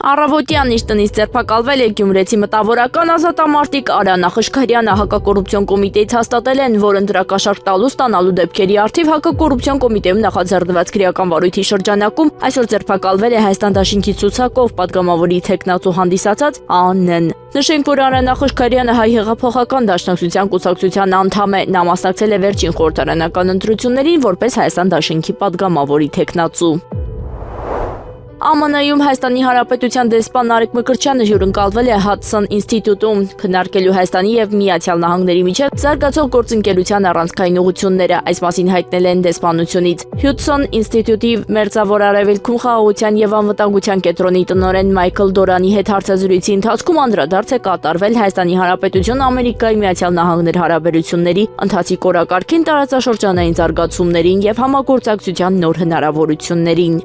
Առավոտյան իր տնից ձերբակալվել է գյումրեցի մտավորական ազատամարտիկ Արիաննա Խշքարյանը հակակոռուպցիոն կոմիտեից հաստատել են, որ ընտրակաշառք տալու ստանալու դեպքերի առթիվ հակակոռուպցիոն կոմիտեում նախաձեռնված քրեական վարույթի շրջանակում այսօր ձերբակալվել է Հայաստան դաշինքի ցուցակով պատգամավորի թեկնածու հանդիսացած ԱՆ-ն։ Նշենք, որ Արիաննա Խշքարյանը Հայ հեղափոխական դաշնակցության կուսակցության անդամ է, նա մասնակցել է վերջին խորհրդարանական ընտրություններին որպես Հայաստան դաշինքի պատգամավորի թեկնածու։ ԱՄՆ-ում Հայաստանի Հանրապետության դեսպան Նարեկ Մկրտչյանը հյուրընկալվել է Hudson ինստիտուտում քննարկելու Հայաստանի եւ Միացյալ Նահանգների միջև զարգացող գործընկերության առանցքային ուղղությունները, այս մասին հայտնել են դեսպանությունից։ Hudson ինստիտուտի Մերձավոր Արևելքում խաղաղության եւ անվտանգության կենտրոնի տնօրեն Մայքլ Դորանի հետ հարցազրույցի ընթացքում անդրադարձ է կատարվել Հայաստանի Հանրապետություն Ամերիկայի Միացյալ Նահանգներ հարաբերությունների ընթացիկ օրակարգին, տարածաշրջանային զարգացումներին եւ համագործակցության նոր հնարավորություններին։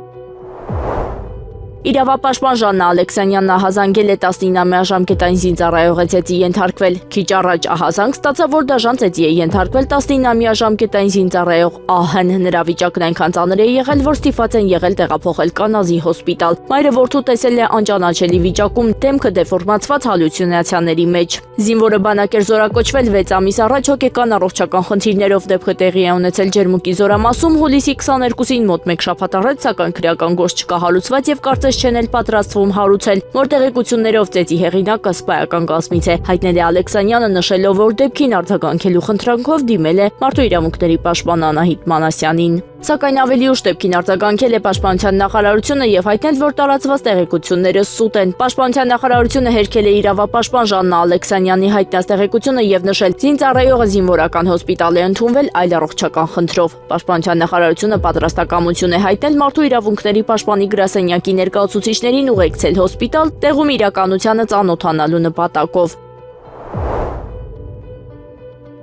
Իրավապաշտպան Ժաննա Ալեքսանյանն ահազանգել է 19-ամյա ժամկետային զինծառայողի ծեծի ենթարկվել։ Քիչ առաջ ահազանգ ստացավ, որ դաժան ծեծի է ենթարկվել 19-ամյա ժամկետային զինծառայող ԱՀ-ն։ Նրա վիճակն այնքան ծանր է եղել, որ ստիպված են եղել տեղափոխել Կանազի հոսպիտալ։ Մայրը որդու տեսել է անճանաչելի վիճակում, դեմքը դեֆորմացված հալյուցինացիաների մեջ։ Զինվորը բանակ էր զորակոչվել 6 ամիս առաջ հոգեկան առողջական խնդիրներով, դեպքը տեղի է ունեցել Ջերմուկի զորամասում հուլիսի 22-ին մոտ 1 շաբաթ առաջ, սակայն քրեական գործ չկա հարուցված եւ կարծես չեն էլ պատրաստվում հարուցել, որ տեղեկություններով ծեծի հեղինակը սպայական կազմից է, հայտնել է Ալեքսանյանը, նշելով, որ դեպքին արձագանքելու խնդրանքով դիմել է Մարդու իրավունքների պաշտպան Անահիտ Մանասյանին։ Սակայն ավելի ուշ դեպքին արձագանքել է Պաշտպանության նախարարությունը եւ հայտնել, որ տարածված տեղեկությունները սուտ են։ Պաշտպանության նախարարությունը հերքել է իրավապաշտպան Ժաննա Ալեքսանյանի հայտնած տեղեկությունը եւ նշել, զինծառայողը զինվորական հոսպիտալ է ընդունվել այլ առողջական խնդրով։ Պաշտպանության նախարարությունը պատրաստակամություն է հայտնել Մարդու իրավունքների պաշտպանի գրասենյակի ներկայացուցիչներին ուղեկցել հոսպիտալ, տեղում իրականությանը ծանոթանալու նպատակով։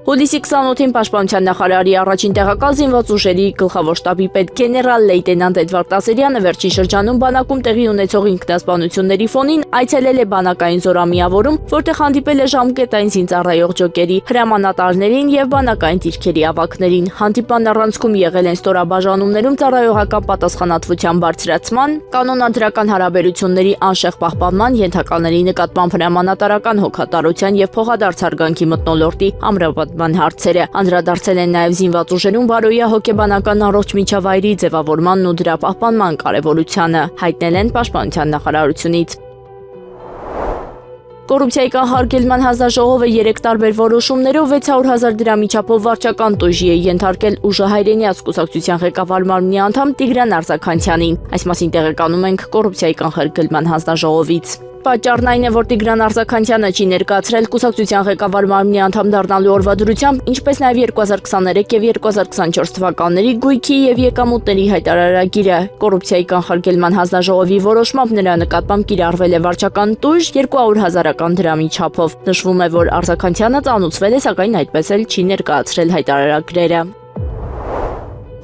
Հուլիսի 28-ին Պաշտպանության նախարարի առաջին տեղակալ զինված ուժերի գլխավոր շտաբի պետ գեներալ լեյտենանտ Էդվարդ Տասերյանը վերջին շրջանում բանակում տեղի ունեցող ինքնասպանությունների ֆոնին այցելել է բանակային զորամիավորում, որտեղ հանդիպել է ժամկետային զինծառայող ջոկերի, հրամանատարներին եւ բանակային դիրքերի ավագներին։ Հանդիպման առանցքում եղել են ստորաբաժանումներում ծառայողական պատասխանատվության բարձրացման, կանոնադրական հարաբերությունների անշեղ պահպանման, ենթականների նկատմամբ հրամանատարական հոգատարության եւ փոխադարձ հարգանքի մթնոլորտի ամրապնդման հարցերը։ Անդրադարձել են նաև զինված ուժերում բարոյա հոգեբանական առողջ միջավայրի ձևավորմանն ու դրա պահպանման կարևորությանը, հայտնել են Պաշտպանության նախարարությունից։ Կոռուպցիայի կանխարգելման հանձնաժողովը 3 տարբեր որոշումներով 600,000 դրամի չափով վարչական տուժի է ենթարկել ուժը հայրենիաց կուսակցության ղեկավար մարմնի անդամ Տիգրան Արձաքանցյանին։ Այս մասին տեղեկանում ենք Կոռուպցիայի կանխարգելման հանձնաժողովից։ Պատճառն այն է, որ Տիգրան Արձաքանցյանը չի ներկայացրել կուսակցության ղեկավար մարմնի անդամ դառնալու օրվա դրությամբ, ինչպես նաև 2023 եւ 2024 թվականների գույքի եւ եկամուտների հայտարարագիրը։ Կոռուպցիայի կանխարգելման հանձնաժողովի որոշմամբ նրա նկատմամբ կիրառվել է վարչական տուժ 200,000 դրամի չափով։ Նշվում է, որ Արձաքանցյանը ծանուցվել է, սակայն այդպես էլ չի ներկայացրել հայտարարագրերը։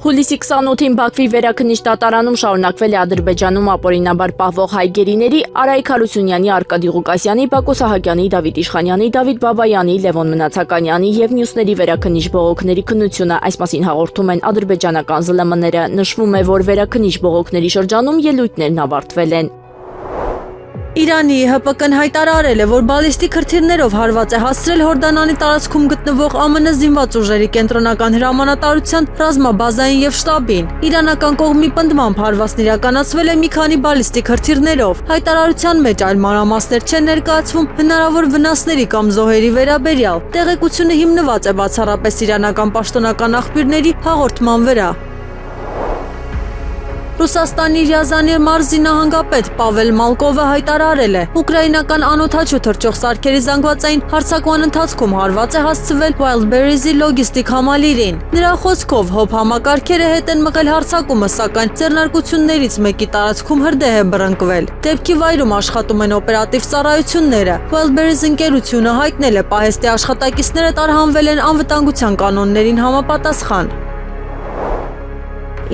Հուլիսի 28-ին Բաքվի վերաքննիչ դատարանում շարունակվել է Ադրբեջանում ապօրինաբար պահվող հայ գերիների Արայիկ Հարությունյանի, Արկադի Ղուկասյանի, Բակո Սահակյանի, Դավիթ Իշխանյանի, Դավիթ Բաբայանի, Լևոն Մնացականյանի եւ մյուսների վերաքննիչ բողոքների քննությունը։ Այս մասին հաղորդում են ադրբեջանական ԶԼՄ-ները։ Նշվում է, որ վերաքննիչ բողոքների շրջանում ելույթներն ավարտվել են։ Իրանի ՀՊԿ-ն հայտարարել է, որ բալիստիկ հրթիռներով հարված է հասցրել Հորդանանի տարածքում գտնվող ԱՄՆ զինված ուժերի կենտրոնական հրամանատարության ռազմաբազային եւ շտաբին։ Իրանական կողմի պնդմամբ հարվածն իրականացվել է մի քանի բալիստիկ հրթիռներով։ Հայտարարության մեջ այլ մանրամասներ չեն ներկայացվում հնարավոր վնասների կամ զոհերի վերաբերյալ։ Տեղեկությունը հիմնված է բացառապես իրանական պաշտոնական աղբյուրների հաղորդման վրա։ Ռուսաստանի Ռիազանի մարզի նահանգապետ Պավել Մալկովը հայտարարել է, ուկրաինական անօդաչու թռչող սարքերի զանգվածային հարձակման ընթացքում հարված է հասցվել Wildberries-ի լոգիստիկ համալիրին։ Նրա խոսքով հոբ համակարգերը հետ են մղել հարձակումը, սակայն ձեռնարկություններից մեկի տարածքում հրդեհ է բռնկվել։ Դեպքի վայրում աշխատում են օպերատիվ ծառայությունները։ Wildberries ընկերությունը հայտնել է, պահեստի աշխատակիցները տարհանվել են անվտանգության կանոններին համապատասխան։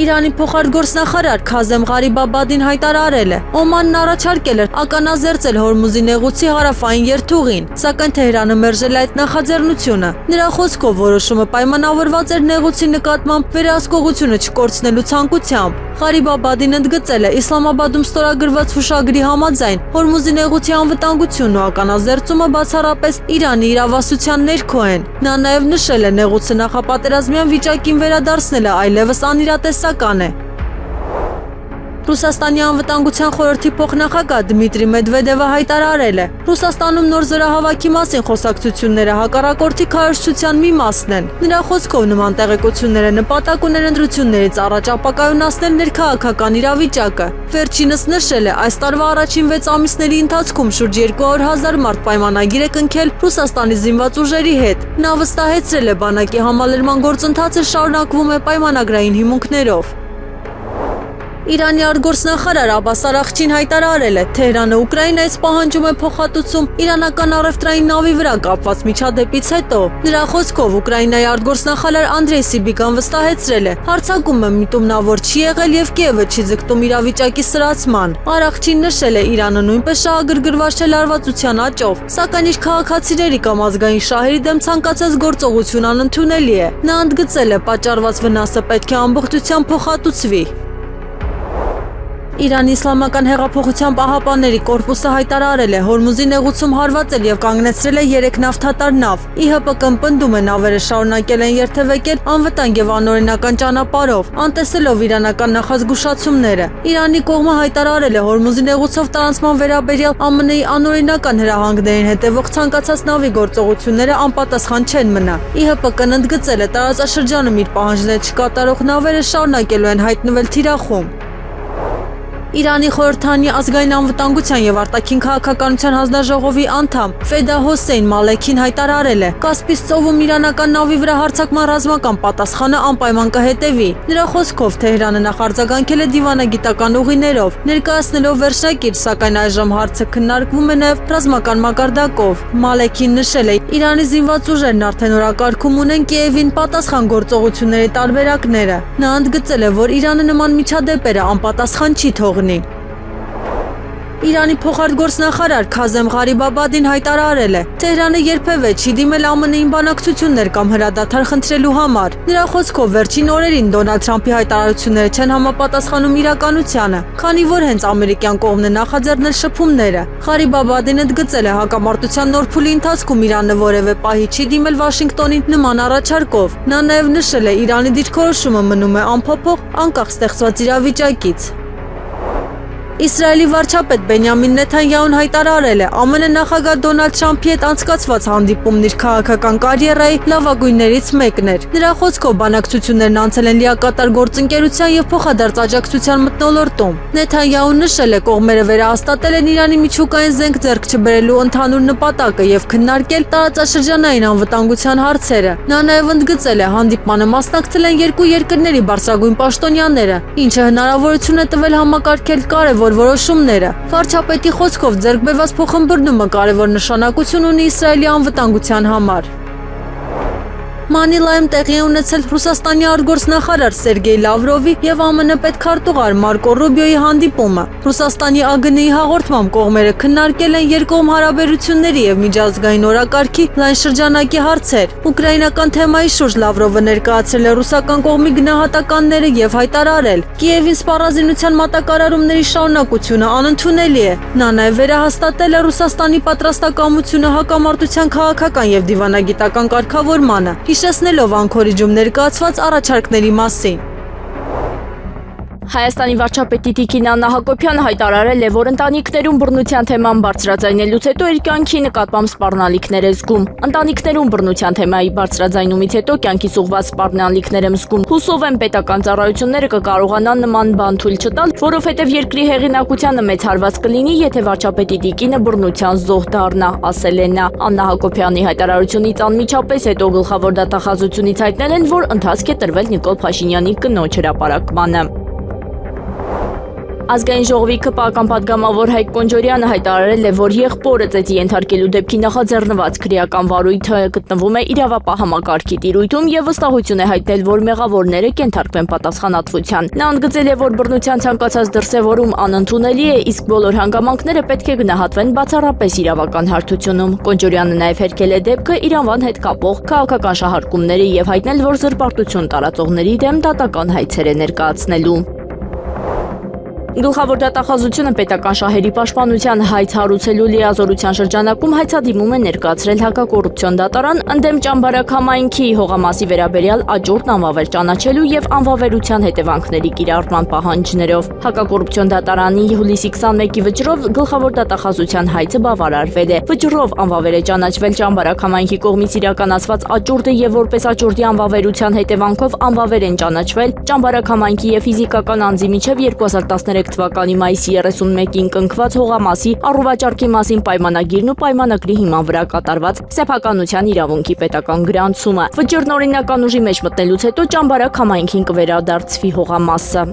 Իրանի փոխարտգործնախարար Քազեմ Ղարիբաբադին հայտարարել է. Օմանն առաջարկել էր ականազերծել Հորմուզի նեղուցի հարավային երթուղին, սակայն Թեհրանը մերժել է այդ նախաձեռնությունը։ Նրա խոսքով որոշումը պայմանավորված էր նեղուցի նկատմամբ վերահսկողությունը չկորցնելու ցանկությամբ։ Ղարիբաբադին ընդգծել է Իսլամաբադում ստորագրված հուշագրի համաձայն Հորմուզի նեղուցի անվտանգությունն ու ականազերծումը բացառապես Իրանի իրավասության ներքո են։ Նա նաև նշել է նեղուցը նախապատերազմյան վիճակին վերադարձնելը այլևս անիրատեսական է։ Ռուսաստանի անվտանգության խորհրդի փոխնախագահ Դմիտրի Մեդվեդևը հայտարարել է. Ռուսաստանում նոր զորահավաքի մասին խոսակցությունները հակառակորդի քարոզչության մի մասն են։ Նրա խոսքով նման տեղեկությունները նպատակ ունեն ընտրություններից առաջ ապակայունացնել ներքաղաքական իրավիճակը։ Վերջինս նշել է, այս տարվա առաջին 6 ամիսների ընթացքում շուրջ 200,000 մարդ պայմանագիր է կնքել Ռուսաստանի զինված ուժերի հետ։ Նա վստահեցրել է, բանակի համալրման գործընթացը շարունակվում է պայմանագրային հիմունքներով։ Իրանի արտգործնախարար Աբբաս Արաղչին հայտարարել է. Թեհրանը Ուկրաինայից պահանջում է փոխհատուցում իրանական առևտրային նավի վրա կապված միջադեպից հետո։ Նրա խոսքով Ուկրաինայի արտգործնախարար Անդրեյ Սիբիկան վստահեցրել է. հարձակումը միտումնավոր չի եղել եւ Կիևը չի ձգտում իրավիճակի սրացման։ Արաղչին նշել է, Իրանը նույնպես շահագրգռված չէ լարվածության աճով, սակայն իր քաղաքացիների կամ ազգային շահերի դեմ ցանկացած գործողություն անընդունելի է։ Նա ընդգծել է, պատճառված վնասը պետք է ամբողջությամբ փոխհատուցվի։ Իրանի Իսլամական հեղափոխության պահապանների կորպուսը հայտարարել է Հորմուզի նեղուցում հարվածել եւ կանգնեցրել է 3 նավթատար նավ։ ԻՀՊԿ-ն պնդում է նավերը շարունակել են երթևեկել անվտանգ եւ անօրինական ճանապարհով, անտեսելով իրանական նախազգուշացումները։ Իրանի կողմը հայտարարել է Հորմուզի նեղուցով տարանցման վերաբերյալ ԱՄՆ-ի անօրինական հրահանգներին հետևող ցանկացած նավի գործողությունները անպատասխան չեն մնա։ ԻՀՊԿ-ն ընդգծել է տարածաշրջանում իր պահանջները չկատարող նավերը շարունակելու են հայտնվել թիրախում։ Իրանի խորհրդանի ազգային անվտանգության եւ արտաքին քաղաքականության հանձնաժողովի անդամ Ֆեդա Հոսեյն Մալեքին հայտարարել է. Կասպից ծովում իրանական նավի վրա հարձակման ռազմական պատասխանը անպայման կհետևի։ Նրա խոսքով Թեհրանը նախարձագանքել է դիվանագիտական ուղիներով, ներկայացնելով վերջնագիր, սակայն այժմ հարցը քննարկվում է նաեւ ռազմական մակարդակով։ Մալեքին նշել է. Իրանի զինված ուժերն արդեն օրակարգում ունեն Կիևին պատասխան գործողությունների տարբերակները։ Նա ընդգծել է, որ Իրանը նման միջադեպերը անպատասխան չի թողնի։ Իրանի փոխարտգործնախարար Քազեմ Ղարիբաբադին հայտարարել է. Թեհրանը երբևէ չի դիմել ԱՄՆ-ին բանակցություններ կամ հրադադար խնդրելու համար։ Նրա խոսքով վերջին օրերին Դոնալդ Թրամփի հայտարարությունները չեն համապատասխանում իրականությանը, քանի որ հենց ամերիկյան կողմն է նախաձեռնել շփումները։ Ղարիբաբադին ընդգծել է հակամարտության նոր փուլի ընթացքում Իրանը որևէ պահի չի դիմել Վաշինգտոնին նման առաջարկով։ Նա նաև նշել է, Իրանի դիրքորոշումը մնում է անփոփոխ անկախ ստեղծված իրավիճակից։ Իսրայելի վարչապետ Բենյամին Նեթանյահուն հայտարարել է. ԱՄՆ նախագահ Դոնալդ Թրամփի հետ անցկացված հանդիպումն իր քաղաքական կարիերայի լավագույններից մեկն էր։ Նրա խոսքով բանակցություններն անցել են լիակատար գործընկերության եւ փոխադարձ աջակցության մթնոլորտում։ Նեթանյահուն նշել է, կողմերը վերահաստատել են Իրանի միջուկային զենք ձեռք չբերելու ընդհանուր նպատակը եւ քննարկել տարածաշրջանային անվտանգության հարցերը։ Նա նաեւ ընդգծել է, հանդիպմանը մասնակցել են երկու երկրների բարձրագույն պաշտոնյաները, ինչը հնարավորություն է տվել համակարգել կարևոր որոշումները։ Վարչապետի խոսքով ձեռք բերված փոխըմբռնումը կարևոր նշանակություն ունի Իսրայելի անվտանգության համար։ Մանիլայում տեղի է ունեցել Ռուսաստանի արտգործնախարար Սերգեյ Լավրովի եւ ԱՄՆ պետքարտուղար Մարկո Ռուբիոյի հանդիպումը։ Ռուսաստանի ԱԳՆ-ի հաղորդմամբ կողմերը քննարկել են երկկողմ հարաբերությունների եւ միջազգային օրակարգի լայն շրջանակի հարցեր։ Ուկրաինական թեմայի շուրջ Լավրովը ներկայացրել է ռուսական կողմի գնահատականները եւ հայտարարել. Կիևին սպառազինության մատակարարումների շարունակությունը անընդունելի է։ Նա նաեւ վերահաստատել է Ռուսաստանի պատրաստակամությունը հակամարտության քաղաքական եւ դիվանագիտական կարգավորմանը, հիշեցնելով Անկորիջում ներկայացված առաջարկների մասին։ Հայաստանի վարչապետի Տիկին Աննա Հակոբյանը հայտարարել է, որ ընտանիքներում բռնության թեման բարձրաձայնելուց հետո իր կյանքի նկատմամբ սպառնալիքներ է զգում։ Ընտանիքներում բռնության թեմայի բարձրաձայնումից հետո կյանքից ուղղված սպառնալիքներ եմ զգում։ Հուսով եմ պետական ծառայությունները կկարողանան նման բան թույլ չտալ, որովհետև երկրի հեղինակությանը մեծ հարված կլինի, եթե վարչապետի Տիկինը բռնության զոհ դառնա, ասել է նա։ Աննա Հակոբյանի հայտարարությունից անմիջապես հետո գլխավոր դատախազությունից հայտնել են, որ ընթացք է տրվել Նիկոլ Փաշինյանի կնոջ հրապարակմանը։ Ազգային ժողովի ԿՊԱ պատգամավոր Հայկ Կոնջորյանը հայտարարել է, որ եղբորը ծեծի ենթարկելու դեպքի նախաձեռնված քրեական վարույթը գտնվում է իրավապահ համակարգի տիրույթում եւ վստահություն է հայտնել, որ մեղավորները կենթարկվեն պատասխանատվության։ Նա ընդգծել է, որ բռնության ցանկացած դրսևորում անընդունելի է, իսկ բոլոր հանգամանքները պետք է գնահատվեն բացառապես իրավական հարթությունում։ Կոնջորյանը նաեւ հերքել է դեպքը իր անվան հետ կապող քաղաքական շահարկումների եւ հայտնել, որ զրպարտություն տարածողների դեմ դատական հայցեր է ներկայացնելու։ Գլխավոր դատախազությունը պետական շահերի պաշտպանության հայց հարուցելու լիազորության շրջանակում հայցադիմում է ներկայացրել հակակոռուպցիոն դատարան ընդդեմ Ճամբարակ համայնքի հողամասի վերաբերյալ աճուրդն անվավեր ճանաչելու եւ անվավերության հետևանքների կիրառման պահանջներով։ Հակակոռուպցիոն դատարանի հուլիսի 21-ի վճռով գլխավոր դատախազության հայցը բավարարվել է։ Վճռով անվավեր է ճանաչվել Ճամբարակ համայնքի կողմից իրականացված աճուրդը եւ որպես աճուրդի անվավերության հետևանքով անվավեր են ճանաչվել Ճամբարակ համայնքի եւ ֆիզիկական անձի միջև 2013 թվականի մայիսի 31-ին կնքված հողամասի առուվաճառքի մասին պայմանագիրն ու պայմանագրի հիման վրա կատարված սեփականության իրավունքի պետական գրանցումը։ Վճռն օրինական ուժի մեջ մտնելուց հետո Ճամբարակ համայնքին կվերադարձվի հողամասը։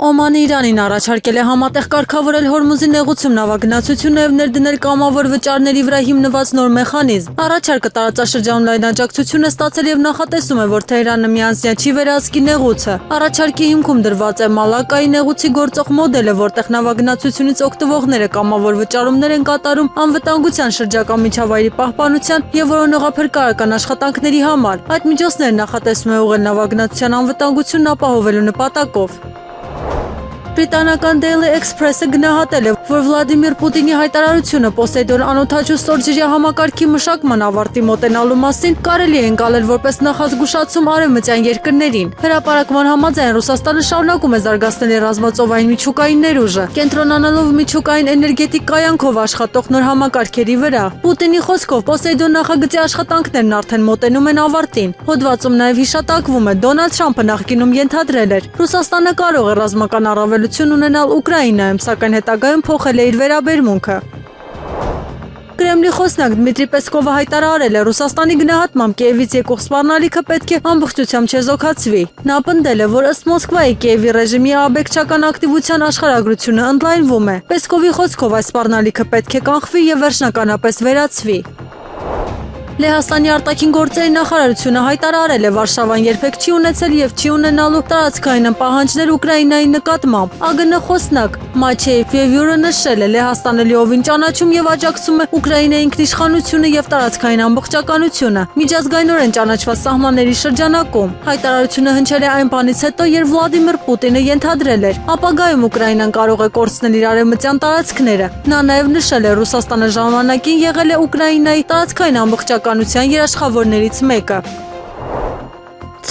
Օմանը Իրանին առաջարկել է համատեղ կարգավորել Հորմուզի նեղուցում նավագնացությունը եւ ներդնել կամավոր վճարների վրա հիմնված նոր մեխանիզմ։ Առաջարկը տարածաշրջանում լայնաջակցություն է ստացել եւ նախատեսում է, որ Թեհրանը միանձնյա չի վերահսկի նեղուցը։ Առաջարկի հիմքում դրված է Մալակայի նեղուցի գործող մոդելը, որտեղ նավագնացությունից օգտվողները կամավոր վճարումներ են կատարում անվտանգության շրջակա միջավայրի պահպանության եւ որոնողափրկարական աշխատանքների համար։ Այդ միջոցները նախատեսում է ուղղել նավագնացության անվտանգությունն ապահովելու նպատակով։ Բրիտանական Daily Express-ը գնահատել է, որ Վլադիմիր Պուտինի հայտարարությունը Պոսեյդոն անօդաչու ստորջրյա համակարգի մշակման ավարտի մոտենալու մասին կարելի է ընկալել որպես նախազգուշացում արևմտյան երկրներին։ Հրապարակման համաձայն Ռուսաստանը շարունակում է զարգացնել ռազմածովային միջուկային ներուժը, կենտրոնանալով միջուկային էներգետիկ կայանքով աշխատող նոր համակարգերի վրա։ Պուտինի խոսքով Պոսեյդոն նախագծի աշխատանքներն արդեն մոտենում են ավարտին։ Հոդվածում նաև հիշատակվում է Դոնալդ Թրամփը նախկինում ենթադրել էր. Ռուսաստանը կարող է ռազմական առավելություն ունենալ Ուկրաինայում, սակայն հետագայում փոխել է իր վերաբերմունքը։ Կրեմլի խոսնակ Դմիտրի Պեսկովը հայտարարել է, Ռուսաստանի գնահատմամբ Կիևից եկող սպառնալիքը պետք է ամբողջությամբ չեզոքացվի։ Նա պնդել է, որ ըստ Մոսկվայի Կիևի ռեժիմի աբեկչական ակտիվության աշխարհագրությունը ընդլայնվում է։ Պեսկովի խոսքով այս սպառնալիքը պետք է կանխվի եւ վերջնականապես վերացվի։ Լեհաստանի արտաքին գործերի նախարարությունը հայտարարել է, Վարշավան երբեք չի ունեցել եւ չի ունենալու տարածքային պահանջներ Ուկրաինայի նկատմամբ։ ԱԳՆ խոսնակ Մաչեյ Ֆևյուրը նշել է, Լեհաստանը լիովին ճանաչում եւ աջակցում է Ուկրաինայի ինքնիշխանությունը եւ տարածքային ամբողջականությունը միջազգայինորեն ճանաչված սահմանների շրջանակում։ Հայտարարությունը հնչել է այն բանից հետո, երբ Վլադիմիր Պուտինը ենթադրել էր, ապագայում Ուկրաինան կարող է կորցնել իր արևմտյան տարածքները։ Նա նաեւ նշել է, Ռուսաստանը ժամանակին եղել է Ուկրաինայի տարածքային ամբողջականության երաշխավորներից մեկը։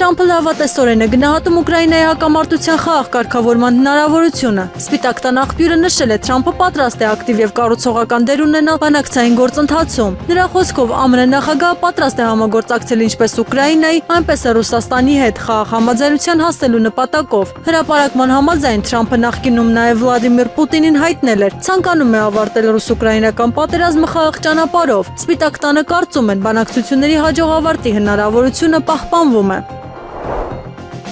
Թրամփը լավատեսորեն է գնահատում Ուկրաինայի հակամարտության խաղաղ կարգավորման հնարավորությունը։ Սպիտակ տան աղբյուրը նշել է, Թրամփը պատրաստ է ակտիվ եւ կառուցողական դեր ունենալ բանակցային գործընթացում։ Նրա խոսքով ԱՄՆ նախագահը պատրաստ է համագործակցել ինչպես Ուկրաինայի, այնպես էլ Ռուսաստանի հետ խաղաղ համաձայնության հասնելու նպատակով։ Հրապարակման համաձայն Թրամփը նախկինում նաեւ Վլադիմիր Պուտինին հայտնել էր, ցանկանում է ավարտել ռուս-ուկրաինական պատերազմը խաղաղ ճանապարհով։ Սպիտակ տանը կարծում են, բանակցությունների հաջող ավարտի հնարավորությունը պահպանվում է։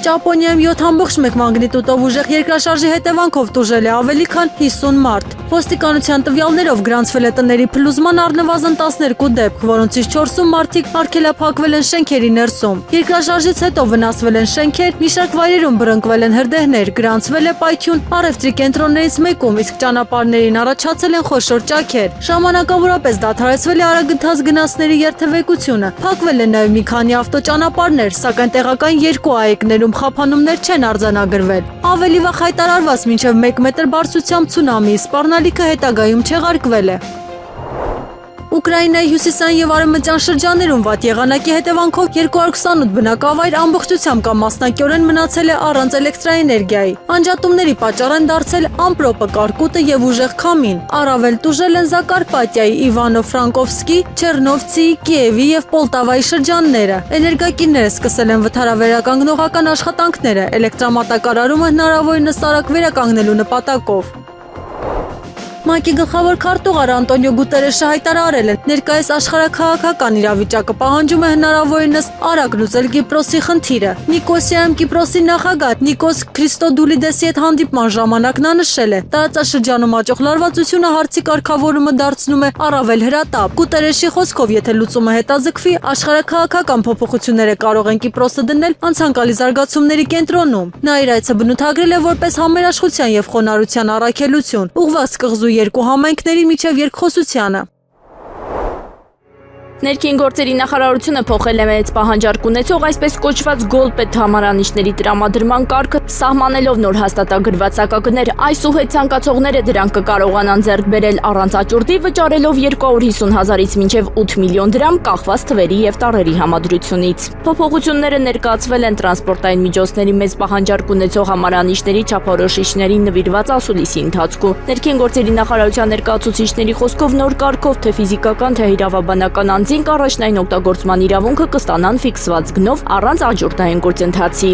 Ճապոնիայում 7.1 մագնիտուդով ուժեղ երկրաշարժի հետևանքով տուժել է ավելի քան 50 մարդ։ Ոստիկանության տվյալներով գրանցվել է տների փլուզման առնվազն 12 դեպք, որոնցից 4-ում մարդիկ արգելափակվել են շենքերի ներսում։ Երկրաշարժից հետո վնասվել են շենքեր, մի շարք վայրերում բռնկվել են հրդեհներ, գրանցվել է պայթյուն առևտրի կենտրոններից մեկում, իսկ ճանապարհներին առաջացել են խոշոր ճաքեր։ Ժամանակավորապես դադարեցվել է արագընթաց գնացների երթևեկությունը։ Փակվել են նաև մի քանի ավտոճանապարհներ, սակայն տեղական երկու այգիներում խափանումներ չեն արձանագրվել։ Ավելի վաղ հայտարարված մինչև 1 մետր բարձրությամբ ցունամի սպառնալիքը հետագայում չեղարկվել է։ Ուկրաինայի հյուսիսային եւ արևմտյան շրջաններում վատ եղանակի հետևանքով 228 բնակավայր ամբողջությամբ կամ մասնակիորեն մնացել է առանց էլեկտրաէներգիայի։ Անջատումների պատճառ են դարձել ամպրոպը, կարկուտը եւ ուժեղ քամին։ Առավել տուժել են Զակարպատիայի, Իվանո-Ֆրանկովսկի, Չեռնովցի, Կիևի եւ Պոլտավայի շրջանները։ Էներգակիրները սկսել են վթարավերականգնողական աշխատանքները, էլեկտրամատակարարումը հնարավորինս արագ վերականգնելու նպատակով։ ՄԱԿ-ի գլխավոր քարտուղար Անտոնիո Գուտերեշը հայտարարել է, ներկայիս աշխարհաքաղաքական իրավիճակը պահանջում է հնարավորինս արագ լուծել Կիպրոսի խնդիրը։ Նիկոսիայում Կիպրոսի նախագահ Նիկոս Քրիստոդուլիդեսի հետ հանդիպման ժամանակ նա նշել է. տարածաշրջանում աճող լարվածությունը հարցի կարգավորումը դարձնում է առավել հրատապ։ Գուտերեշի խոսքով, եթե լուծումը հետաձգվի, աշխարհաքաղաքական փոփոխությունները կարող են Կիպրոսը դնել անցանկալի զարգացումների կենտրոնում։ Նա իր այցը բնութագրել է որպես համերաշխության եւ խոնարհության առաքելություն, ուղղված կղզու երկու համայնքների միջև երկխոսությանը։ Ներքին գործերի նախարարությունը փոխել է մեծ պահանջարկ ունեցող այսպես կոչված գոլպետ համարանիշների տրամադրման կարգը, սահմանելով նոր հաստատագրված սակագներ, այսուհետ ցանկացողները դրանք կկարողանան ձեռք բերել առանց աճուրդի, վճարելով 250,000-ից մինչև 8 միլիոն դրամ կախված թվերի եւ տարերի համադրությունից։ Փոփոխությունները ներկայացվել են տրանսպորտային միջոցների մեծ պահանջարկ ունեցող համարանիշների չափորոշիչներին նվիրված ասուլիսի ընթացքում։ Ներքին գործերի նախարարության ներկայացուցիչների խոսքով նոր կարգով թե ֆիզիկական, թե իրավաբանական անձինք առաջնային օգտագործման իրավունքը կստանան ֆիքսված գնով առանց աճուրդային գործընթացի։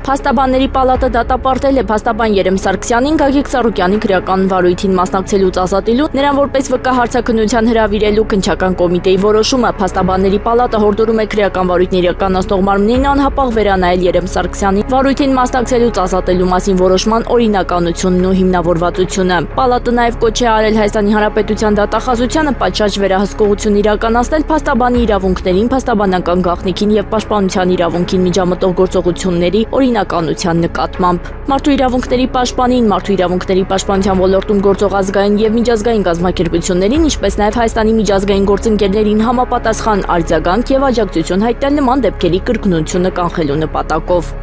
Փաստաբանների պալատը դատապարտել է փաստաբան Երեմ Սարգսյանին Գագիկ Ծառուկյանի քրեական վարույթին մասնակցելուց ազատելու, նրան որպես վկա հարցաքննության հրավիրելու քննչական կոմիտեի որոշումը։ Փաստաբանների պալատը հորդորում է քրեական վարույթն իրականացնող մարմնին անհապաղ վերանայել Երեմ Սարգսյանի վարույթին մասնակցելուց ազատելու մասին որոշման օրինականությունն ու հիմնավորվածությունը։ Պալատը նաև կոչ է արել Հայաստանի Հանրապետության դատախազությանը պատշաճ վերահսկողություն իրականացնել փաստաբանի իրավունքներին, փաստաբանական գաղտնիքին եւ պաշտպանության իրավունքին միջամտող գործողությունների օրինականության նկատմամբ։ Մարդու իրավունքների պաշտպանին, մարդու իրավունքների պաշտպանության ոլորտում գործող ազգային եւ միջազգային կազմակերպություններին, ինչպես նաեւ Հայաստանի միջազգային գործընկերներին համապատասխան արձագանք եւ աջակցություն հայտնել նման դեպքերի կրկնությունը կանխելու նպատակով։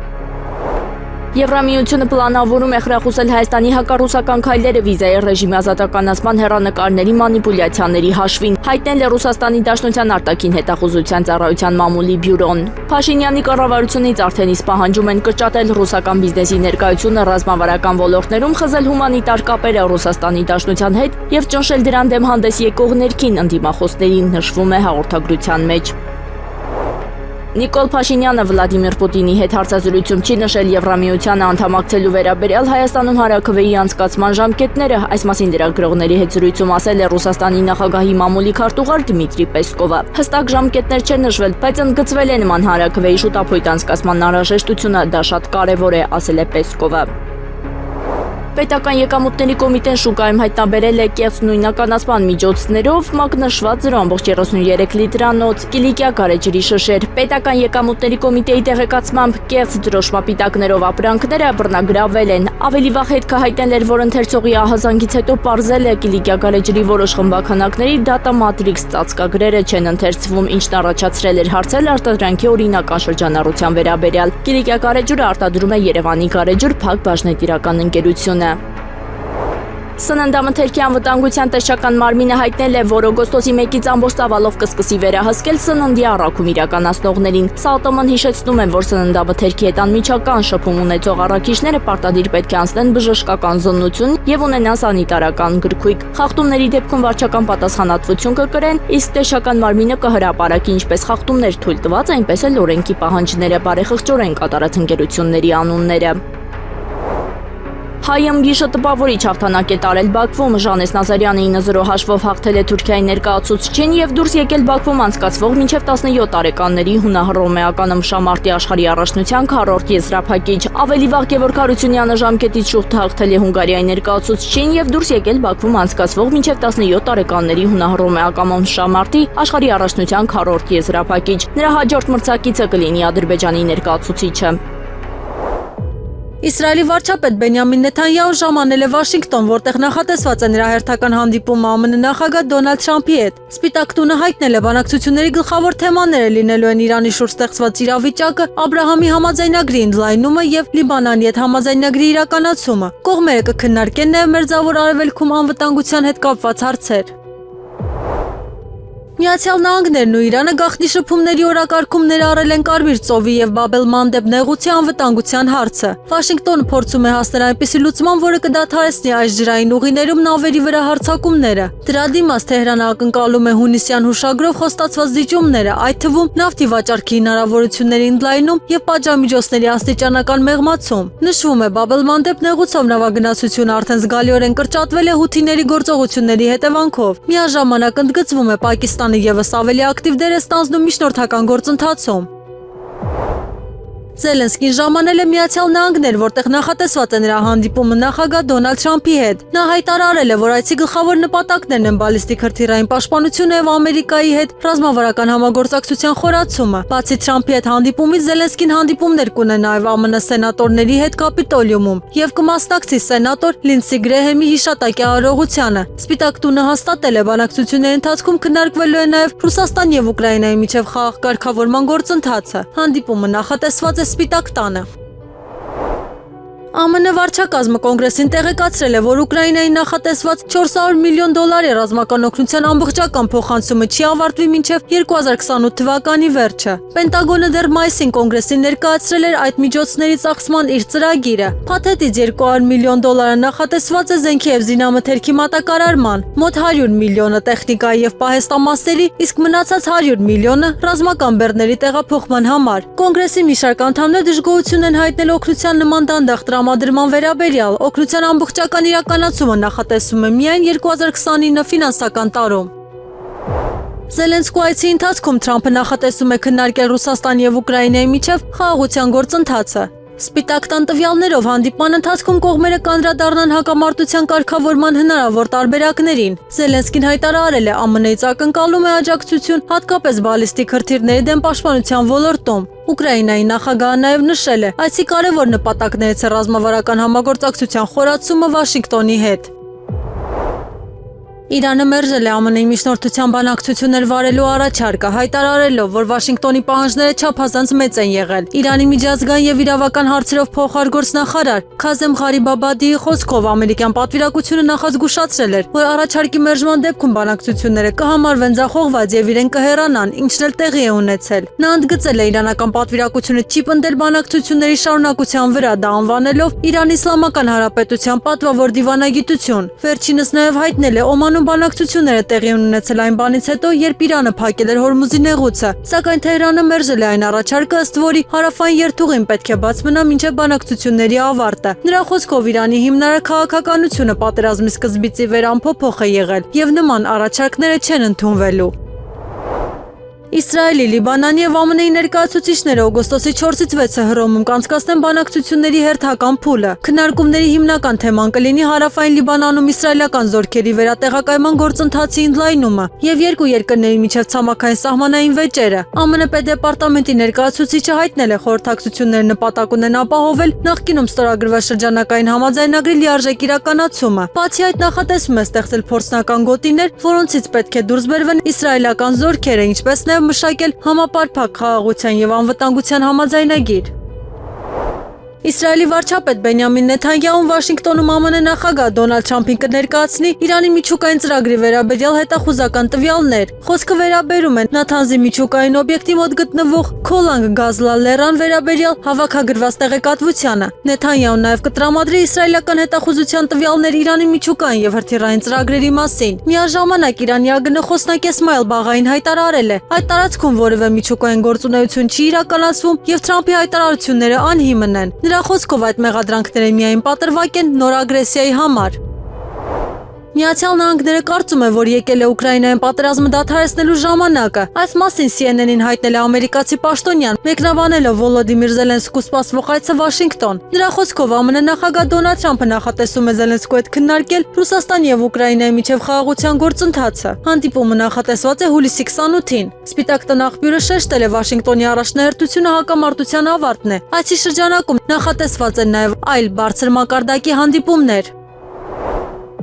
Եվրամիությունը պլանավորում է խրախուսել Հայաստանի հակառուսական քայլերը վիզայի ռեժիմի ազատականացման հեռանկարների մանիպուլյացիաների հաշվին, հայտնել է Ռուսաստանի Դաշնության արտաքին հետախուզության ծառայության մամուլի բյուրոն։ Փաշինյանի կառավարությունից արդեն իսկ պահանջում են կրճատել ռուսական բիզնեսի ներկայությունը ռազմավարական ոլորտներում, խզել հումանիտար կապերը Ռուսաստանի Դաշնության հետ եւ ճնշել դրան դեմ հանդես եկող ներքին ընդդիմախոսներին, նշվում է հաղորդագրության մեջ։ Նիկոլ Փաշինյանը Վլադիմիր Պուտինի հետ հարցազրույցում չի նշել Եվրամիությանը անդամակցելու վերաբերյալ Հայաստանում հանրաքվեի անցկացման ժամկետները, այս մասին լրագրողների հետ զրույցում ասել է Ռուսաստանի նախագահի մամուլի քարտուղար Դմիտրի Պեսկովը։ Հստակ ժամկետներ չեն նշվել, բայց ընդգծվել է նման հանրաքվեի շուտափույթ անցկացման անհրաժեշտությունը, դա շատ կարևոր է, ասել է Պեսկովը։ Պետական եկամուտների կոմիտեն շուկայում հայտնաբերել է կեղծ նույնականացման միջոցներով մակնշված 0.33 լիտրանոց կիլիկիա գարեջրի շշեր։ Պետական եկամուտների կոմիտեի տեղեկացմամբ կեղծ դրոշմապիտակներով ապրանքները բռնագրավել են։ Ավելի վաղ հետքը հայտնել էր, որ ընթերցողի ահազանգից հետո պարզել է կիլիկիա գարեջրի որոշ խմբաքանակների դատա մատրիքս ծածկագրերը չեն ընթերցվում, ինչն առաջացրել էր հարցեր արտադրանքի օրինական շրջանառության վերաբերյալ։ Կիլիկիա գարեջուրը արտադրում է Երևանի գարեջուր Փակ բաժնետիրական ընկերությունը։ Սննդամթերքի անվտանգության տեսչական մարմինը հայտնել է, որ օգոստոսի 1-ից ամբողջ ծավալով կսկսի վերահսկել սննդի առաքում իրականացնողներին։ ՍԱՏՄ-ն հիշեցնում է, որ սննդամթերքի հետ անմիջական շփում ունեցող առաքիչները պարտադիր պետք է անցնեն բժշկական զոննություն եւ ունենան սանիտարական գրքույկ։ Խախտումների դեպքում վարչական պատասխանատվություն կկրեն, իսկ տեսչական մարմինը կհրապարակի ինչպես խախտումներ թույլ տված, այնպես էլ օրենքի պահանջները բարեխղճորեն կատարած ընկերությունների անունները։ Հայ ըմգիշը տպավորիչ հաղթանակ է տարել Բաքվում, Ժանես Նազարյանը 9-0 հաշվով հաղթել է Թուրքիայի ներկայացուցչին եւ դուրս եկել Բաքվում անցկացվող մինչեւ 17 տարեկանների հունահռոմեական ըմբշամարտի աշխարհի առաջնության 4-րդ եզրափակիչ։ Ավելի վաղ Գևորգ Հարությունյանը ժամկետից շուտ հաղթել է Հունգարիայի ներկայացուցչին եւ դուրս եկել Բաքվում անցկացվող մինչեւ 17 տարեկանների հունահռոմեական ըմբշամարտի աշխարհի առաջնության 4-րդ եզրափակիչ։ Նրա հաջորդ մրցակիցը կլինի Ադրբեջանի ներկայացուցիչը։ Իսրայելի վարչապետ Բենյամին Նեթանյահուն ժամանել է Վաշինգտոն, որտեղ նախատեսված է նրա հերթական հանդիպումը ԱՄՆ նախագահ Դոնալդ Թրամփի հետ։ Սպիտակ տունը հայտնել է, բանակցությունների գլխավոր թեմաները լինելու են Իրանի շուրջ ստեղծված իրավիճակը, Աբրահամի համաձայնագրի ընդլայնումը եւ Լիբանանի հետ համաձայնագրի իրականացումը։ Կողմերը կքննարկեն նաեւ Մերձավոր Արևելքում անվտանգության հետ կապված հարցեր։ Միացյալ Նահանգներն ու Իրանը գաղտնի շփումների օրակարգում ներառել են Կարմիր ծովի եւ Բաբ-էլ-Մանդեբ նեղուցի անվտանգության հարցը։ Վաշինգտոնը փորձում է հասնել այնպիսի լուծման, որը կդադարեցնի այս ջրային ուղիներում նավերի վրա հարձակումները։ Դրա դիմաց Թեհրանը ակնկալում է հունիսյան հուշագրով խոստացված զիջումները, այդ թվում նավթի վաճառքի հնարավորությունների ընդլայնում եւ պատժամիջոցների աստիճանական մեղմացում։ Նշվում է, Բաբ-էլ-Մանդեբ նեղուցով նավագնացությունը արդեն զգալիորեն կրճատվել է հութիների գործողությունների հետևանքով։ Միաժամանակ ընդգծվում է Պակիստանը ևս ավելի ակտիվ դեր է ստանձնում միջնորդական գործընթացում։ Զելենսկին ժամանել է Միացյալ Նահանգներ, որտեղ նախատեսված է նրա հանդիպումը նախագահ Դոնալդ Թրամփի հետ։ Նա հայտարարել է, որ այցի գլխավոր նպատակներն են բալիստիկ հրթիռային պաշտպանությունը եւ Ամերիկայի հետ ռազմավարական համագործակցության խորացումը։ Բացի Թրամփի հետ հանդիպումից Զելենսկին հանդիպումներ կունենա նաեւ ԱՄՆ սենատորների հետ Կապիտոլիումում եւ կմասնակցի սենատոր Լինդսի Գրեհեմի հիշատակի արարողությանը։ Սպիտակ տունը հաստատել է, բանակցությունների ընթացքում քննարկվելու է նաեւ Ռուսաստան եւ Ուկրաինայի միջև խաղաղ կարգավորման գործընթացը։ Հանդիպումը նախատեսված է Սպիտակ տանը։ ԱՄՆ վարչակազմը կոնգրեսին տեղեկացրել է, որ Ուկրաինայի նախատեսված $400 միլիոն ռազմական օգնության ամբողջական փոխանցումը չի ավարտվի մինչև 2028 թվականի վերջը։ Պենտագոնը դեռ մայիսին կոնգրեսին ներկայացրել էր այդ միջոցների ծախսման իր ծրագիրը։ Փաթեթից $200 միլիոն նախատեսված է զենքի եւ զինամթերքի մատակարարման, մոտ 100 միլիոնը տեխնիկայի եւ պահեստամասերի, իսկ մնացած 100 միլիոնը ռազմական բեռների տեղափոխման համար։ Կոնգրեսի մի շարք անդամներ դժգոհություն են հայտնել օգնության նման դանդաղ տրամադրման վերաբերյալ։ Օգնության ամբողջական իրականացումը նախատեսվում է միայն 2029 ֆինանսական տարում։ Զելենսկու այցի ընթացքում Թրամփը նախատեսում է քննարկել Ռուսաստանի եւ Ուկրաինայի միջև խաղաղության գործընթացը։ Սպիտակ տան տվյալներով հանդիպման ընթացքում կողմերը կանդրադառնան հակամարտության կարգավորման հնարավոր տարբերակներին։ Զելենսկին հայտարարել է, ԱՄՆ-ից ակնկալում է աջակցություն հատկապես բալիստիկ հրթիռների դեմ պաշտպանության ոլորտում։ Ուկրաինայի նախագահը նաև նշել է, այցի կարևոր նպատակներից է ռազմավարական համագործակցության խորացումը Վաշինգտոնի հետ։ Իրանը մերժել է ԱՄՆ-ի միջնորդության բանակցություններ վարելու առաջարկը, հայտարարելով, որ Վաշինգտոնի պահանջները չափազանց մեծ են եղել։ Իրանի միջազգային եւ իրավական հարցերով փոխարգործնախարար Քազեմ Ղարիբաբադիի խոսքով ամերիկյան պատվիրակությունը նախազգուշացրել էր, որ առաջարկի մերժման դեպքում բանակցությունները կհամարվեն ձախողված եւ իրեն կհեռանան, ինչն էլ տեղի է ունեցել։ Նա ընդգծել է, իրանական պատվիրակությունը չի պնդել բանակցությունների շարունակության վրա, դա անվանելով Իրանի Իսլամական Հանրապետության պատվավոր դիվանագիտություն։ Վերջինս նաեւ հայտնել է Օմանում բանակցությունները տեղի ունեցել այն բանից հետո, երբ Իրանը փակել էր Հորմուզի նեղուցը, սակայն Թեհրանը մերժել է այն առաջարկը, ըստ որի հարավային երթուղին պետք է բաց մնա մինչև բանակցությունների ավարտը։ Նրա խոսքով Իրանի հիմնարար քաղաքականությունը պատերազմի սկզբից ի վեր անփոփոխ է եղել եւ նման առաջարկները չեն ընդունվելու։ Իսրայելի, Լիբանանի եւ ԱՄՆ-ի ներկայացուցիչները օգոստոսի 4-ից 6-ը Հռոմում կանցկացնեն բանակցությունների հերթական փուլը։ Քննարկումների հիմնական թեման կլինի հարավային Լիբանանում իսրայելական զորքերի վերատեղակայման գործընթացի ընդլայնումը եւ երկու երկրների միջև ցամաքային սահմանային վեճերը։ ԱՄՆ պետդեպարտամենտի ներկայացուցիչը հայտնել է, խորհրդակցությունները նպատակ ունեն ապահովել նախկինում ստորագրված շրջանակային համաձայնագրի լիարժեք իրականացումը։ Բացի այդ, նախատեսվում է ստեղծել փորձնական գոտիներ, որոնցից պետք է դուրս բերվեն իսրայելական զորքերը, ինչպես նաև մշակել համապարփակ խաղաղության եւ անվտանգության համաձայնագիր։ Իսրայելի վարչապետ Բենյամին Նեթանյահուն Վաշինգտոնում ԱՄՆ նախագահ Դոնալդ Թրամփին կներկայացնի Իրանի միջուկային ծրագրի վերաբերյալ հետախուզական տվյալներ։ Խոսքը վերաբերում է Նաթանզի միջուկային օբյեկտի մոտ գտնվող Քոլանգ գազլա լեռան վերաբերյալ հավաքագրված տեղեկատվությանը։ Նեթանյահուն նաև կտրամադրի իսրայելական հետախուզության տվյալներ Իրանի միջուկային եւ հրթիռային ծրագրերի մասին։ Միաժամանակ Իրանի ԱԳՆ խոսնակ Էսմայել Բաղային հայտարարել է, այդ տարածքում որևէ միջուկային գործունեություն չի իրականացվում եւ Թրամփի հայտարարությունները անհիմն են։ Նրա խոսքով այդ մեղադրանքները միայն պատրվակ են նոր ագրեսիայի համար։ Միացյալ Նահանգները կարծում է, որ եկել է Ուկրաինայում պատերազմը դադարեցնելու ժամանակը։ Այս մասին CNN-ին հայտնել է ամերիկացի պաշտոնյան, մեկնաբանելով Վոլոդիմիր Զելենսկու սպասվող այցը Վաշինգտոն։ Նրա խոսքով ԱՄՆ նախագահ Դոնալդ Թրամփը նախատեսում է Զելենսկու հետ քննարկել Ռուսաստանի եւ Ուկրաինայի միջև խաղաղության գործընթացը։ Հանդիպումը նախատեսված է հուլիսի 28-ին։ Սպիտակ տան աղբյուրը շեշտել է Վաշինգտոնի առաջնահերթությունը հակամարտության ավարտն է։ Այցի շրջանակում նախատեսված են նաեւ այլ բարձր մակարդակի հանդիպումներ։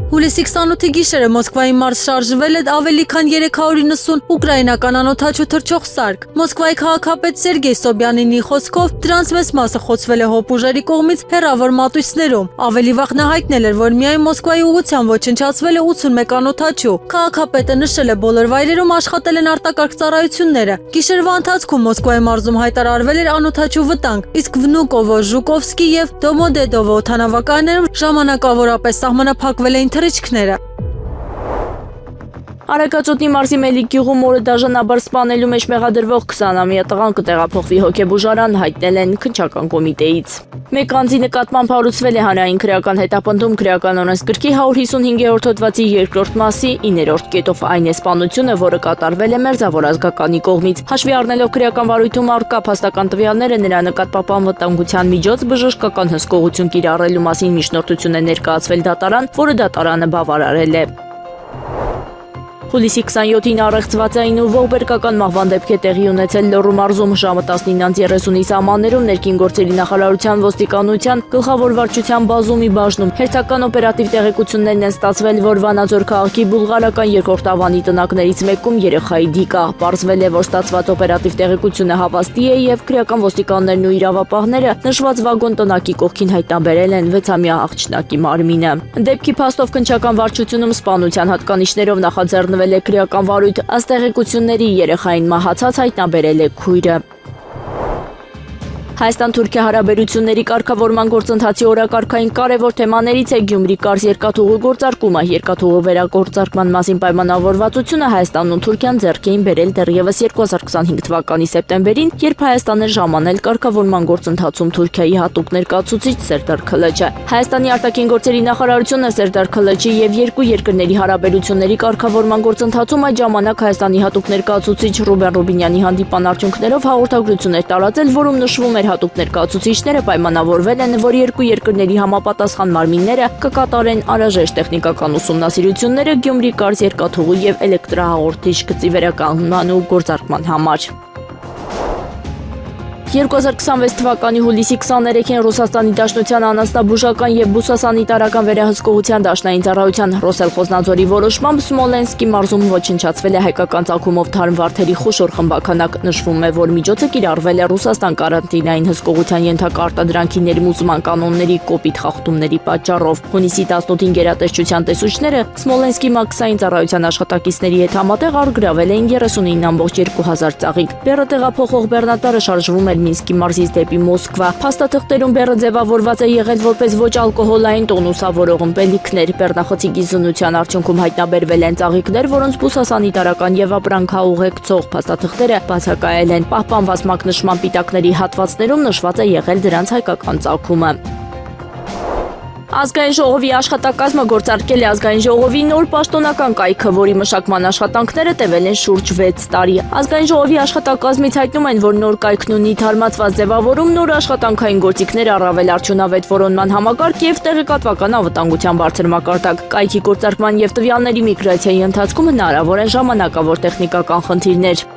Հուլիսի 28-ի գիշերը Մոսկվայի մարզ շարժվել է ավելի քան 390 ուկրաինական անօդաչու թռչող սարք։ Մոսկվայի քաղաքապետ Սերգեյ Սոբյանինի խոսքով դրանց մեծ մասը խոցվել է հոպուժերի կողմից հեռավոր մատույցներում։ Ավելի վաղ նա հայտնել էր, որ միայն Մոսկվայի ուղղությամբ ոչնչացվել է 81 անօդաչու։ Քաղաքապետը նշել է, բոլոր վայրերում աշխատել են արտակարգ ծառայությունները։ Գիշերվա ընթացքում Մոսկվայի մարզում հայտարարվել էր անօդաչու վտանգ, իսկ Վնուկովո, Ժուկովսկի եւ Դոմոդեդովո օդանավակայաններում ժամանակավորապես սահմանափակվել էին թռիչքները։ Արագածոտնի մարզի Մելիք գյուղում օրը դաժանաբար սպանելու մեջ մեղադրվող 20-ամյա տղան կտեղափոխվի հոգեբուժարան, հայտնել են քննչական կոմիտեից։ Մեկ անձի նկատմամբ հարուցվել է հանրային քրեական հետապնդում քրեական օրենսգրքի 155-րդ հոդվածի 2-րդ մասի 9-րդ կետով այն է սպանությունը, որը կատարվել է մերձավոր ազգականի կողմից։ Հաշվի առնելով քրեական վարույթում առկա փաստական տվյալները, նրա նկատմամբ անվտանգության միջոց բժշկական հսկողություն կիրառելու մասին միջնորդություն է ներկայացվել դատարան, որը դատարանը բավարարել է։ Հուլիսի 27-ին առեղծված էին ու ողբերգական մահվան դեպք է տեղի ունեցել Լոռու մարզում ժամը 19:30-ի սահմաններում ներքին գործերի նախարարության ոստիկանության գլխավոր վարչության բազումի բաժնում հերթական օպերատիվ տեղեկություններն են ստացվել, որ Վանաձոր քաղաքի բուլղարական երկրորդ ավանի տնակներից մեկում երեխայի դիկ կա։ Պարզվել է, որ ստացված օպերատիվ տեղեկությունը հավաստի է եւ քրեական ոստիկաններն ու իրավապահները նշված վագոն տնակի կողքին հայտնաբերել են 6-ամյա աղջնակի մարմինը։ Դեպքի փաստով քննչական վարչությունում սպանության հատկանիշներով նախաձեռնվել է քրեական վարույթ, ըստ տեղեկությունների երեխային մահացած հայտնաբերել է քույրը։ Հայաստան-Թուրքիա հարաբերությունների կարգավորման գործընթացի օրակարգային կարևոր թեմաներից է Գյումրի կարս երկաթուղու գործարկումը։ Երկաթուղու վերագործարկման մասին պայմանավորվածությունը Հայաստանն ու Թուրքիան ձեռք էին բերել դեռևս 2025 թվականի սեպտեմբերին, երբ Հայաստանն էր ժամանել կարգավորման գործընթացում Թուրքիայի հատուկ ներկայացուցիչ Սերդար Քլաչը։ Հայաստանի արտաքին գործերի նախարարությունը Սերդար Քլաչի եւ երկու երկրների հարաբերությունների կարգավորման գործընթացում այդ ժամանակ Հայաստանի հատուկ ներկայացուցիչ Ռուբեն Ռուբինյանի հանդիպան արդյունքներով հաղորդագրություն էր տարածել, որում նշվում էր հատուկ ներկայացուցիչները պայմանավորվել են, որ երկու երկրների համապատասխան մարմինները կկատարեն անհրաժեշտ տեխնիկական ուսումնասիրությունները Գյումրի կարս երկաթուղու եւ էլեկտրահաղորդիչ գծի վերականգնման ու գործարկման համար։ 2026 թվականի հուլիսի 23-ին Ռուսաստանի Դաշնության անասնաբուժական եւ բուսասանիտարական վերահսկողության դաշնային ծառայության Ռոսելխոզնաձորի որոշմամբ Սմոլենսկի մարզում ոչնչացվել է հայկական ծագումով թարմ վարդերի խոշոր խմբականակ։ Նշվում է, որ միջոցը կիրառվել է Ռուսաստան կարանտինային հսկողության ենթակա արտադրանքի ներմուծման կանոնների կոպիտ խախտումների պատճառով։ Հունիսի 18-ին գերատեսչության տեսուչները Սմոլենսկի մաքսային ծառայության աշխատակիցների հետ համատեղ առգրավել էին 39.200 ծաղիկ։ Բեռը տեղափոխող բեռնատարը շարժվում է Մինսկի մարզից դեպի Մոսկվա։ Փաստաթղթերում բեռը ձևավորված է եղել որպես ոչ ալկոհոլային տոնուսավորող ըմպելիքներ։ Բեռնախցիկի զննության արդյունքում հայտնաբերվել են ծաղիկներ, որոնց բուսասանիտարական եւ ապրանքաուղեկցող փաստաթղթերը բացակայել են։ Պահպանված մակնշման պիտակների հատվածներում նշված է եղել դրանց հայկական ծագումը։ Ազգային ժողովի աշխատակազմը գործարկել է ազգային ժողովի նոր պաշտոնական կայքը, որի մշակման աշխատանքները տևել են շուրջ 6 տարի։ Ազգային ժողովի աշխատակազմից հայտնում են, որ նոր կայքն ունի թարմացված ձևավորում, նոր աշխատանքային գործիքներ, առավել արդյունավետ որոնման համակարգ եւ տեղեկատվական անվտանգության բարձր մակարդակ։ Կայքի գործարկման եւ տվյալների միգրացիայի ընթացքում հնարավոր են ժամանակավոր տեխնիկական խնդիրներ։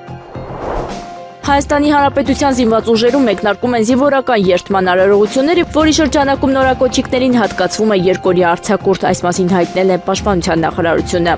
Հայաստանի Հանրապետության զինված ուժերում մեկնարկում են զինվորական երթման արարողությունները, որի շրջանակում նորակոչիկներին հատկացվում է երկօրյա արձակուրդ, այս մասին հայտնել է Պաշտպանության նախարարությունը։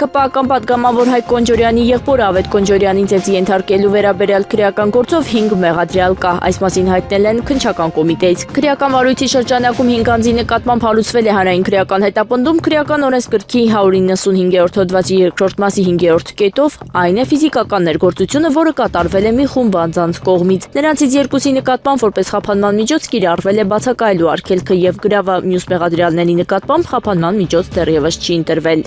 ԿՊԱ-ական պատգամավոր Հայկ Կոնջորյանի եղբոր Ավետ Կոնջորյանին ծեծի ենթարկելու վերաբերյալ քրեական գործով 5 մեղադրյալ կա, այս մասին հայտնել են քննչական կոմիտեից։ Քրեական վարույթի շրջանակում 5 անձի նկատմամբ հարուցվել է հանրային քրեական հետապնդում քրեական օրենսգրքի 195-րդ հոդվածի 2-րդ մասի 5-րդ կետով, այն է ֆիզիկական ներգործությունը, որը կատարվել է մի խումբ անձանց կողմից։ Նրանցից երկուսի նկատմամբ որպես խափանման միջոց կիրառվել է բացակայելու արգելքը եւ գրավը, մյուս մեղադրյալների նկատմամբ խափանման միջոց դեռևս չի ընտրվել։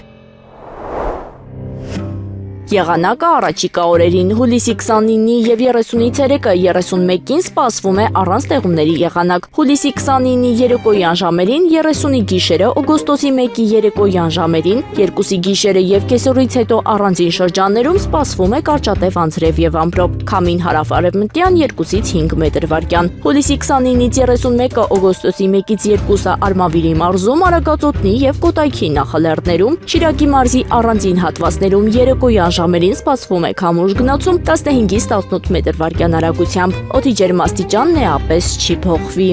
Եղանակը առաջիկա օրերին հուլիսի 29-ի եւ 30-ի ցերեկը 31-ին սպասվում է առանց տեղումների եղանակ։ Հուլիսի 29-ի երեկոյան ժամերին, 30-ի գիշերը, օգոստոսի 1-ի երեկոյան ժամերին, 2-ի գիշերը եւ կեսօրից հետո առանձին շրջաններում սպասվում է կարճատև անձրև եւ ամպրոպ։ Քամին հարավ-արևմտյան 2-ից 5 մետր վարկյան։ Հուլիսի 29-ից 31-ը օգոստոսի 1-ից 2-ը Արմավիրի մարզում, Արագածոտնի եւ Կոտայքի նախալեռներում, Շիրակի մարզի առանձին հատվածներում երեկոյան ժամերին սպասվում է քամուշ գնացում 15-ից 18 մետր վարկյան արագությամբ։ Օդի ջերմաստիճանն էապես չի փոխվի։